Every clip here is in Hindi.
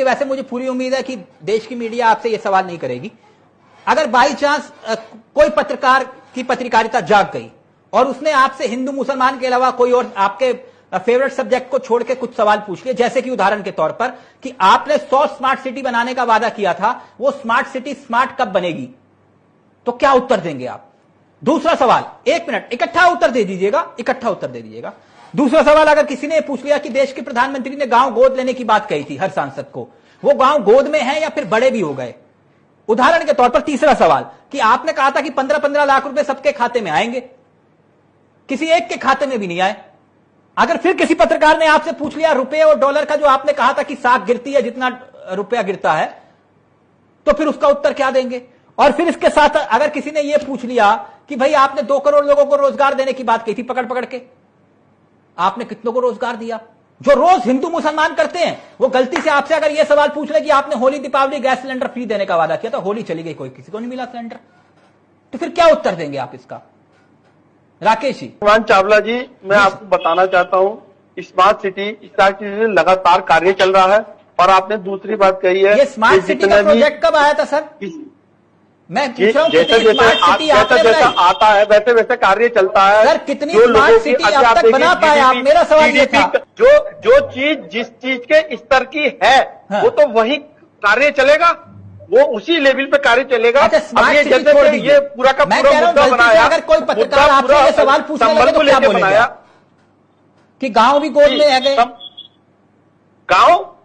देखिए, वैसे मुझे पूरी उम्मीद है कि देश की मीडिया आपसे ये सवाल नहीं करेगी। अगर बाई चांस कोई पत्रकार की पत्रकारिता जाग गई और उसने आपसे हिंदू मुसलमान के अलावा कोई और आपके फेवरेट सब्जेक्ट को छोड़ के कुछ सवाल पूछ लिए, जैसे कि उदाहरण के तौर पर कि आपने 100 स्मार्ट सिटी बनाने का वादा किया था, वो स्मार्ट सिटी स्मार्ट कब बनेगी, तो क्या उत्तर देंगे आप? दूसरा सवाल, 1 मिनट, इकट्ठा उत्तर दे दीजिएगा। दूसरा सवाल, अगर किसी ने पूछ लिया कि देश के प्रधानमंत्री ने गांव गोद लेने की बात कही थी हर सांसद को, वो गांव गोद में है या फिर बड़े भी हो गए? उदाहरण के तौर पर तीसरा सवाल कि आपने कहा था कि 15-15 लाख रुपए सबके खाते में आएंगे, किसी एक के खाते में भी नहीं आए। अगर फिर किसी पत्रकार ने आपसे पूछ लिया रुपए और डॉलर का जो आपने कहा था कि साख गिरती है जितना रुपया गिरता है, तो फिर उसका उत्तर क्या देंगे? और फिर इसके साथ अगर किसी ने यह पूछ लिया कि भाई आपने 2 करोड़ लोगों को रोजगार देने की बात कही थी पकड़ पकड़ के, आपने कितनों को रोजगार दिया? जो रोज हिंदू मुसलमान करते हैं वो गलती से आपसे अगर यह सवाल पूछ ले कि आपने Holi Deepawali gas cylinder free देने का वादा किया था, होली चली गई, कोई किसी को नहीं मिला सिलेंडर, तो फिर क्या उत्तर देंगे आप इसका? राकेश जी। चावला जी, मैं आपको बताना चाहता हूं, स्मार्ट सिटी लगातार कार्य चल रहा है। और आपने दूसरी बात कही है, ये स्मार्ट सिटी का प्रोजेक्ट कब आया था सर? मैं पूछ रहा हूं, जैसा आता है वैसे वैसे कार्य चलता है सर। कितनी स्मार्ट सिटी अब तक बना पाए आप? मेरा सवाल ये था, जो चीज जिस चीज के स्तर की है वो तो वही कार्य चलेगा, वो उसी लेवल पे कार्य चलेगा। स्मार्ट सिटी छोड़ दीजिए, ये पूरा का पूरा मुद्दा बनाया, अगर कोई पत्रकार आपसे ये सवाल पूछने लगे तो क्या बोलेगा कि गांव भी गोद में है गए?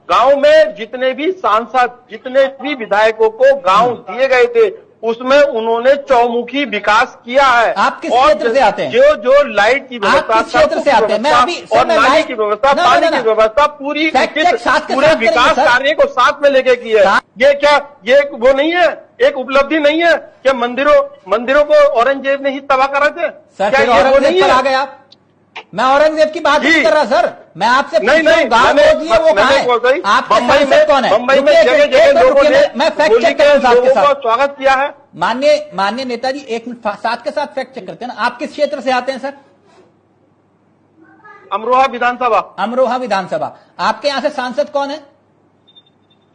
गांव में जितने भी सांसद, जितने भी विधायकों को गांव दिए गए थे, उसमें उन्होंने चौमुखी विकास किया है। आप किस क्षेत्र से आते हैं? जो लाइट की व्यवस्था, क्षेत्र से आते हैं? मैं अभी और नाली की व्यवस्था, पानी की व्यवस्था, पूरे विकास कार्य को साथ में लेके की है। ये क्या ये वो नहीं है, एक उपलब्धि नहीं है क्या? मंदिरों को औरंगजेब ने ही तबाह करा थे? क्या ये वो नहीं है? आ गए आप? मैं औरंगजेब की बात नहीं कर रहा सर, मैं आपसे पूछ रहा हूं गांव गोद लिए वो कहां है? आपके सांसद कौन है? मुंबई में जगह लोगों ने मैं फैक्ट चेक कर रहा हूं आपके साथ। स्वागत किया है। माननीय नेताजी, एक मिनट साथ के साथ फैक्ट चेक करते हैं ना। आप किस क्षेत्र से आते हैं सर? अमरोहा विधानसभा। अमरोहा विधानसभा। आपके यहाँ से सांसद कौन है?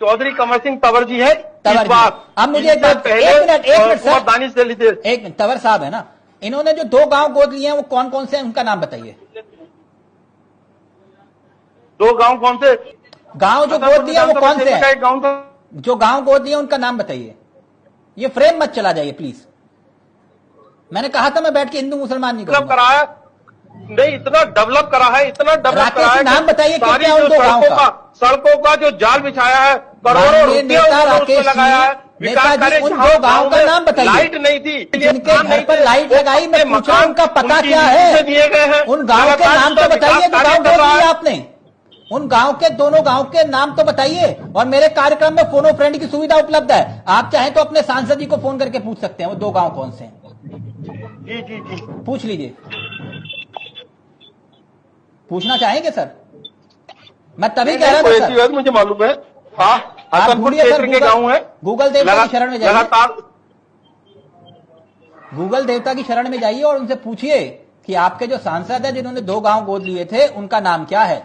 चौधरी कमर सिंह तंवर जी है। अब मुझे एक मिनट सर, दानिश से लीजिए। एक मिनट, तंवर साहब है ना, इन्होंने जो 2 गांव गोद लिए हैं वो कौन कौन से हैं, उनका नाम बताइए। 2 गांव कौन से? गांव जो गोद दिया वो कौन से हैं? जो गांव गोद दिया उनका नाम बताइए। ये फ्रेम मत चला जाइए प्लीज। मैंने कहा था मैं बैठ के हिंदू मुसलमान नहीं करूंगा। कराया नहीं, इतना डेवलप करा है, इतना डेवलप करा है। नाम बताइए सारी जो सड़कों का जो जाल बिछाया है, करोड़ों रुपया लगाया है। विकास कार्य उन 2 गांव का नाम बताइए। लाइट नहीं थी, जिनके घर पर लाइट लगाई, मैं पूछ रहा हूं उनका पता क्या है? दिए गए हैं उन गांव के नाम तो बताइए जो गांव गोद दिया आपने। उन गांव के, दोनों गांव के नाम तो बताइए। और मेरे कार्यक्रम में फोनो फ्रेंड की सुविधा उपलब्ध है, आप चाहें तो अपने सांसद जी को फोन करके पूछ सकते हैं वो 2 गांव कौन से हैं। जी पूछ लीजिए। पूछना चाहेंगे सर? मैं तभी कह रहा था सर, मुझे मालूम है। हाँ, हसनपुर क्षेत्र के गांव है। गूगल देवता की शरण में जाइए, गूगल देवता की शरण में जाइए और उनसे पूछिए कि आपके जो सांसद है जिन्होंने 2 गांव गोद लिए थे उनका नाम क्या है।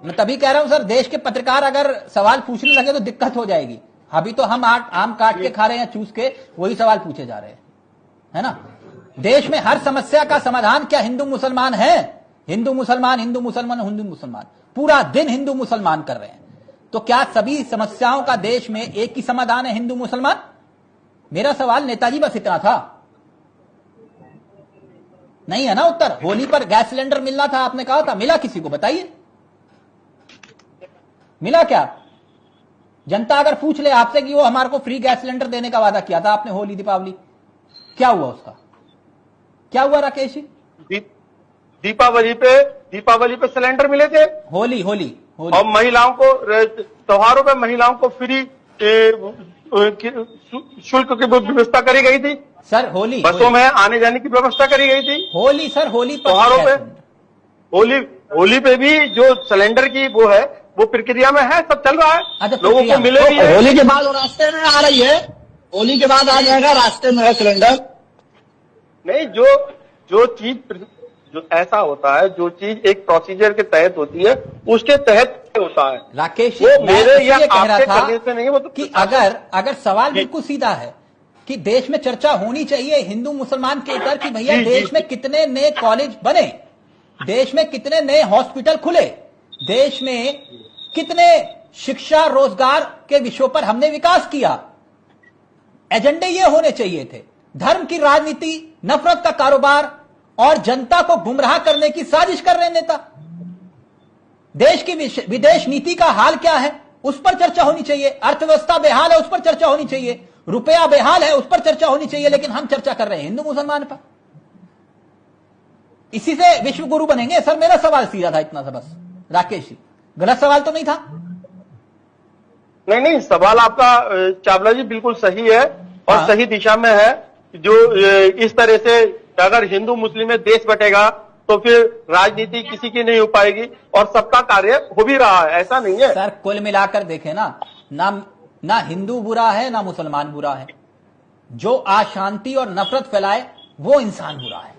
मैं तभी कह रहा हूं सर, देश के पत्रकार अगर सवाल पूछने लगे तो दिक्कत हो जाएगी। अभी तो हम आम काट के खा रहे हैं, चूस के वही सवाल पूछे जा रहे हैं, है ना। देश में हर समस्या का समाधान क्या हिंदू मुसलमान है? हिंदू मुसलमान पूरा दिन हिंदू मुसलमान कर रहे हैं, तो क्या सभी समस्याओं का देश में एक ही समाधान है, हिंदू मुसलमान? मेरा सवाल नेताजी बस इतना था, नहीं है ना उत्तर। होली पर गैस सिलेंडर मिलना था, आपने कहा था, मिला किसी को? बताइए, मिला क्या? जनता अगर पूछ ले आपसे कि वो हमारे को फ्री गैस सिलेंडर देने का वादा किया था आपने होली दीपावली, क्या हुआ उसका? क्या हुआ राकेश जी? दीपावली पे सिलेंडर मिले थे। होली और महिलाओं को त्योहारों पे महिलाओं को फ्री शुल्क की व्यवस्था करी गई थी सर। बसों में आने जाने की व्यवस्था करी गई थी। होली त्योहारों पे होली पे भी जो सिलेंडर की वो है, वो प्रक्रिया में है, सब चल रहा है। अच्छा, लोगों को मिले भी है। होली के बाद रास्ते में आ रही है, होली के बाद आ जाएगा, रास्ते में है सिलेंडर। नहीं, जो चीज जो ऐसा होता है, जो चीज एक प्रोसीजर के तहत होती है उसके तहत होता है। राकेश, वो मैं मेरे या इसलिए कह रहा आपके था करने से नहीं है, वो तो कि अगर सवाल बिल्कुल सीधा है कि देश में चर्चा होनी चाहिए हिंदू मुसलमान के ऊपर कि भैया देश में कितने नए कॉलेज बने, देश में कितने नए हॉस्पिटल खुले, देश में कितने शिक्षा रोजगार के विषयों पर हमने विकास किया, एजेंडे ये होने चाहिए थे। धर्म की राजनीति, नफरत का कारोबार और जनता को गुमराह करने की साजिश कर रहे नेता। देश की विदेश नीति का हाल क्या है उस पर चर्चा होनी चाहिए, अर्थव्यवस्था बेहाल है उस पर चर्चा होनी चाहिए, रुपया बेहाल है उस पर चर्चा होनी चाहिए, लेकिन हम चर्चा कर रहे हैं हिंदू मुसलमान पर। इसी से विश्व गुरु बनेंगे? सर मेरा सवाल सीधा था इतना सा बस। राकेश जी, गलत सवाल तो नहीं था? नहीं, सवाल आपका चावला जी बिल्कुल सही है और हाँ। सही दिशा में है। जो इस तरह से अगर हिंदू मुस्लिम में देश बटेगा तो फिर राजनीति किसी की नहीं हो पाएगी और सबका कार्य हो भी रहा है, ऐसा नहीं है। सर कुल मिलाकर देखें ना हिंदू बुरा है ना मुसलमान बुरा है, जो अशांति और नफरत फैलाए वो इंसान बुरा है।